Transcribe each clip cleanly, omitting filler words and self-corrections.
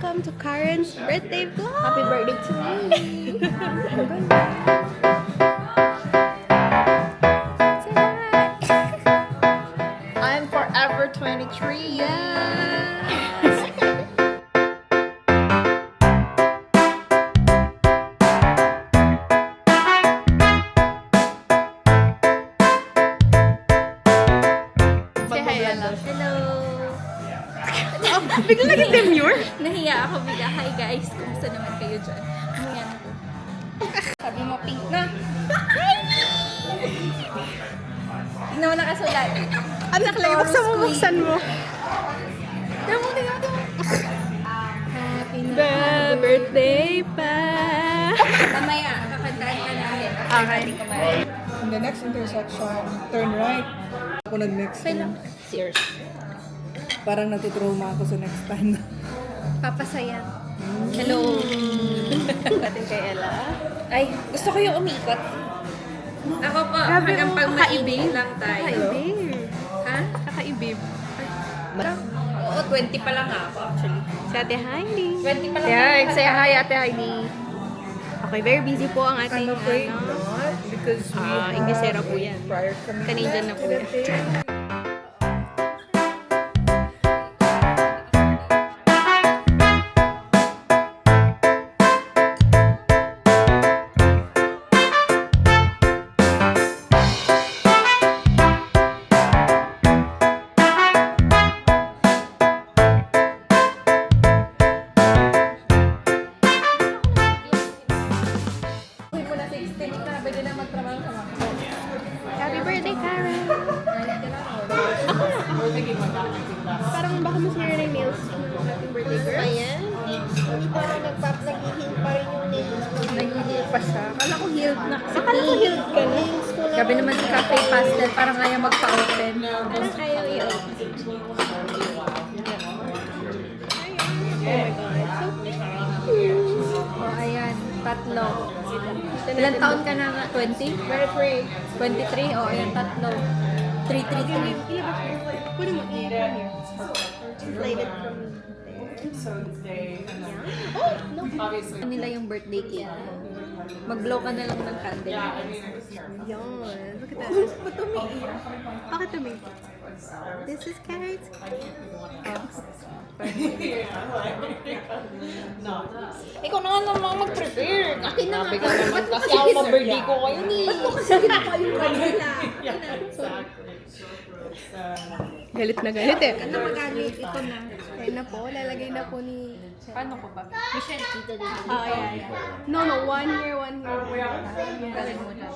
welcome to Karen's birthday vlog! Happy birthday to me! Say hi! I'm forever 23! Yes! Say hi, Ella. Hello! Bigla naging demure? Nahiya ako bigla. Hi guys! Kumusta naman kayo dyan? Ayan ako. Sabi mo pink na. Tignan mo nakasulat. Ano nakalagay? Buksan mo, buksan mo. Tignan mo, tignan mo. Happy na Birthday pa! Mamaya, kakantaan ka namin. Okay. In the next intersection, turn right. Ako nag-next time. Cheers. Parang natutrauma ako sa next time. Papasaya. Hello. Atin kay Ella. Ay, gusto ko yung umikot. Ako po, hanggang pag maibig lang tayo. Kakaibib. Ha? Kakaibib. Oo, 20 pa lang ako actually. Si Ate Heidi. 20 pa lang Yeah, ako. say hi Ate Heidi. Okay, very busy po ang ating I'm afraid ano. not because we have Inglesera po yan. prior commitment. Canadian na po yan. Uy mo na 16 ka, pwede na magtrabaho sa mga. Happy birthday, Karen! Parang baka masira na yung nails mo. Happy birthday, girl. Ayan. Hindi pa ako naghihil pa rin yung nails ko. Nag-heal pa siya. Akala ko healed na. Kasi Akala ko healed ka na. Gabi naman si Cafe Pastel, parang ayaw magpa-open. Parang ayaw i-open. Oh, ayan. Tatlo. Ilan taon ka na nga? 20? 23? Oh, ayan. Tatlo. 333. Pwede mo i-inflate it from Ano nila yung birthday cake? Mag-blow ka na lang ng candle. Yun. Look at that. Ba't umiiyak? Bakit umiiyak? This is Karen's Ikaw na nga naman mag-prepare. Akin na nga. naman kasi ako birthday ko kayo ni. Ba't mo kasi ginawa yung kanila? Galit na galit eh. Ano magalit? Ito na. Ayun na po. Lalagay na po ni... Paano ko ba? Michelle. Dito din. Oh, yeah. No, 1 year. Galing mo na.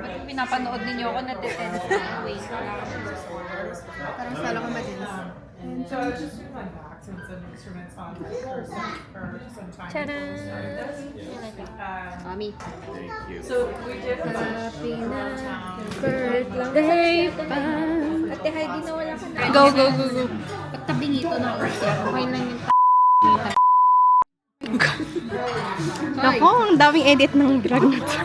Ba't pinapanood ninyo ako natitense na? Wait. Parang sala ko madins. So it's just relax and some instruments on like for some time. Tcharan! Mami. So we did a bunch Happy na Birthday pa! Ate Heidi na wala ka na. Go, go, go, go! Ba't tabing ito na kasi? Okay lang yung Ako, ang daming edit ng vlog na to.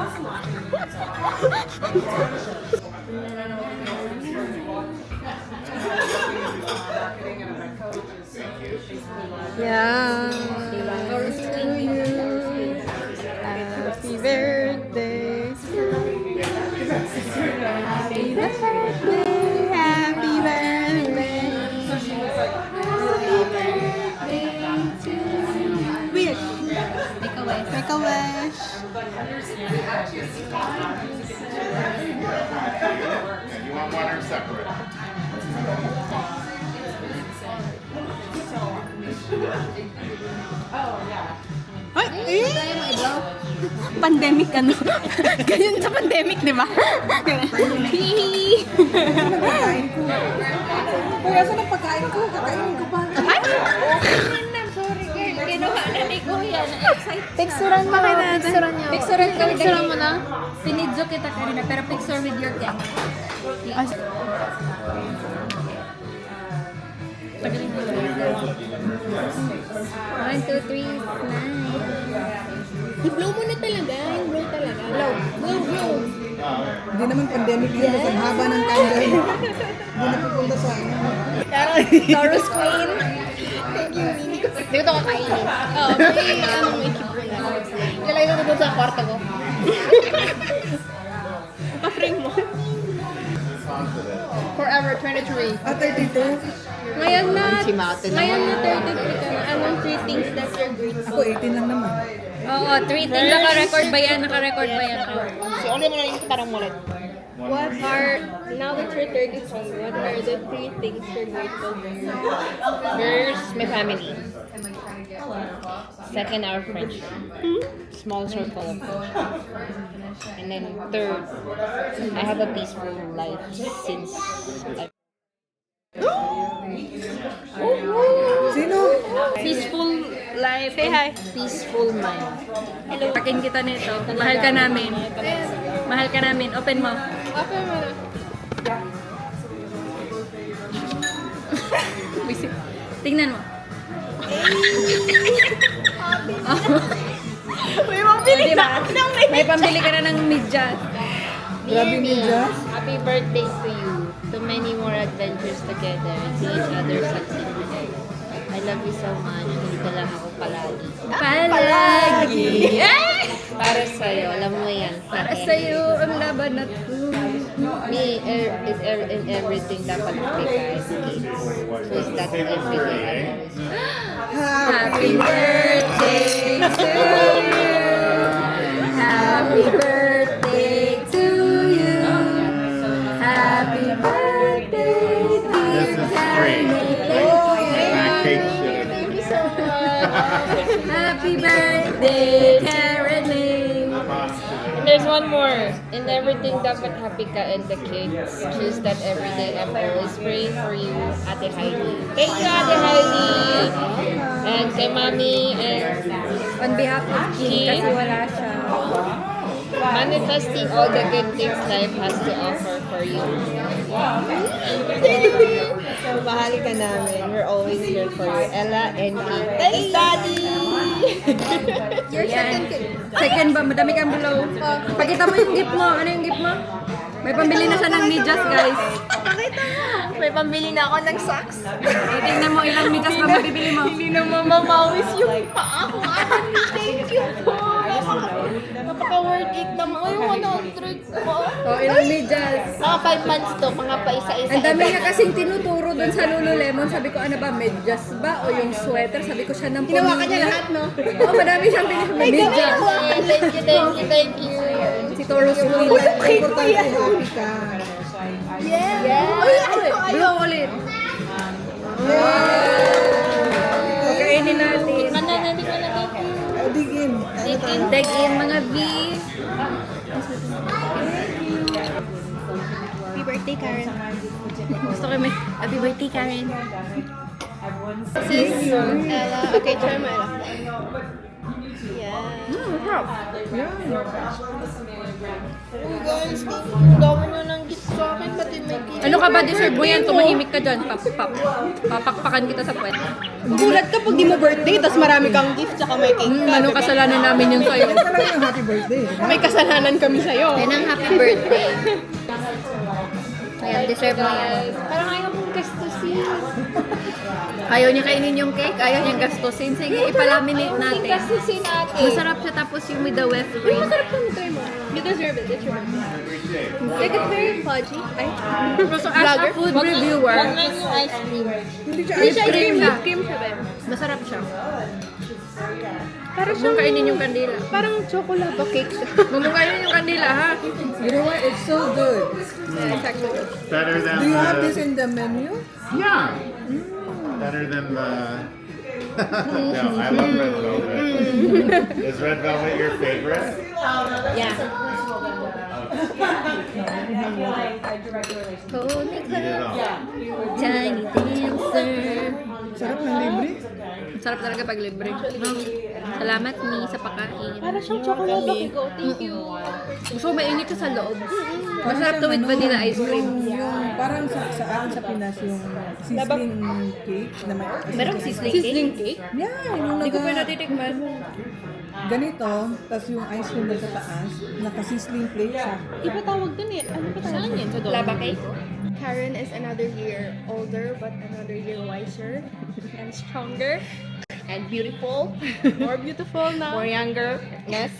Yeah. To you. Happy birthday. Happy birthday. Happy birthday. Happy birthday to you. Wish. Make a wish. Make a wish. You want one or separate? Ay! Pandemic ano? Ganyan sa pandemic, di ba? Hihi! pagkain ko. Uy, asan ang pagkain ko? Kakainin ko pa. Ay! Sorry girl, ginawa na ni Kuya. Na-excite siya. Picturean mo na natin. Picturean ka Picturean mo na. Pinidyo kita kanina, pero picture with your camera. Pagaling mo. 1, 2, 3, 9. I-blow mo na talaga. Yung blow talaga. Blow. Blow. Hindi naman pandemic yun. Yes. Ang haba ng candle. Hindi na pupunta sa ano. Taurus Queen. Thank you, Winnie. Hindi ko ito kakainin. Oo, may keep ko na. Ilalagay ko doon sa kwarto ko. Pa-frame mo. Forever 23. Ah, 32? Ngayon na, Si Mate ngayon na naman. 33 ka na. Anong 3 things that you're grateful? Ako 18 lang naman. Oo, 3 things. Naka-record ba yan? Naka-record ba yan? Si Oli mo na yung parang mulit. What are, now that you're 33, what are the 3 things you're grateful for? First, my family. Second, our friendship. Small circle of friendship. And then third, I have a peaceful life since Sino? Peaceful life. Say hi. peaceful mind. Pakin kita nito. Mahal ka namin. Mahal ka namin. Open mo. Open mo na. Tingnan mo. May mabili Diba? May pambili ka na ng medyas. Grabe medyas. Happy birthday to you. To many more adventures together and see each other succeed together. I love you so much. Dito lang ako palagi. Palagi. Para sa'yo, alam mo yan. Para sa'yo ang laban na to. Me, in everything dapat happy ka as kids. So is that everything? Happy birthday to you. Happy birthday to you. Happy birthday, This is free. That cake should Thank you so much. Happy birthday, Caroline. And there's one more. In everything dapat happy ka and the kids. Just that every day I'm always praying for you, Ate Heidi. Thank you, Ate Heidi. And kay Mami and On behalf of King, kasi wala siya. manifesting all the good things life has to offer for you. Mahal ka namin. We're always here for you. Ella and Kate. Thanks, Daddy! Your Yan. second kid. Second ba? Madami kang below. Pakita mo yung gift mo. Ano yung gift mo? May pambili na siya ng medyas, guys. Pakita mo. May pambili na ako ng socks. Tingnan mo ilang medyas ba mabibili mo. Hindi na mamamawis yung paa ko. Thank you po. Napaka-worth it naman. Ay, 100 po. O, ilang medyas. Mga 5 months to, mga pa isa-isa. Ang dami nga kasing tinuturo dun sa Lululemon. Sabi ko, ano ba, medyas ba? O yung sweater? Sabi ko siya ng pumili. Hinawakan niya lahat, no? Oo, madami siyang pinili. Medyas. Thank you, thank you, thank you. Si Taurus Will. Importante happy ka. Blow ulit. Pagkainin natin. Mananalig ka na dito. Digin. Dig in mga V. Happy birthday, Karen. Gusto ko may happy birthday, Karen. Sis, Ella. Okay, try mo, Ella. Yeah. Oh, guys, ang dami nyo ng gift sa akin, pati may cake. Ano ka ba? Deserve mo yan. Tumahimik ka dyan. Papakpakan kita sa puwet. Gulat ka pag di mo birthday, tapos marami kang gift, tsaka may cake ka. Anong kasalanan namin yun sa'yo? Talaga yung happy birthday. May kasalanan kami sa'yo. Yan ang happy birthday. Ayan, deserve mo yan. Parang ayaw mong gastusin. Ayaw niya kainin yung cake, ayaw niyang gastusin. Sige, ipalaminate natin. Gastusin natin. Masarap siya tapos yung with the whipped cream. Masarap kami, try mo. You deserve it, it's your birthday. Like, it's very fudgy. Ay, So as a food reviewer, Wag na yung ice cream. Hindi siya whipped cream siya. whipped cream siya, babe. Masarap siya. Parang Huwag mong kainin yung kandila. Parang chocolate cake siya. Huwag mong kainin yung kandila, ha? You know what? It's so good. Yeah, it's actually good. Better than Do you have the... this in the menu? Yeah. Better than the... No, I love red velvet. Is red velvet your favorite? Yeah. Eat it all. Tiny dancer. Sarap ng libre. Sarap talaga pag libre. No? Salamat, Mi, sa pagkain. Parang siyang chocolate cake. Oh, thank you. Gusto ko mainit siya sa loob. Masarap to with vanilla ice cream. Yung parang sa akin sa Pinas yung sizzling cake na may Merong sizzling cake? Yeah, yung Hindi ko pa naga, natitikman. ganito, tapos yung ice cream na sa taas, naka-sizzling plate siya. Iba tawag dun eh. Ano ba tawag? Saan yun? Sa Lava cake? Karen is another year older, but another year wiser and stronger. and beautiful, More beautiful na. more younger. Yes.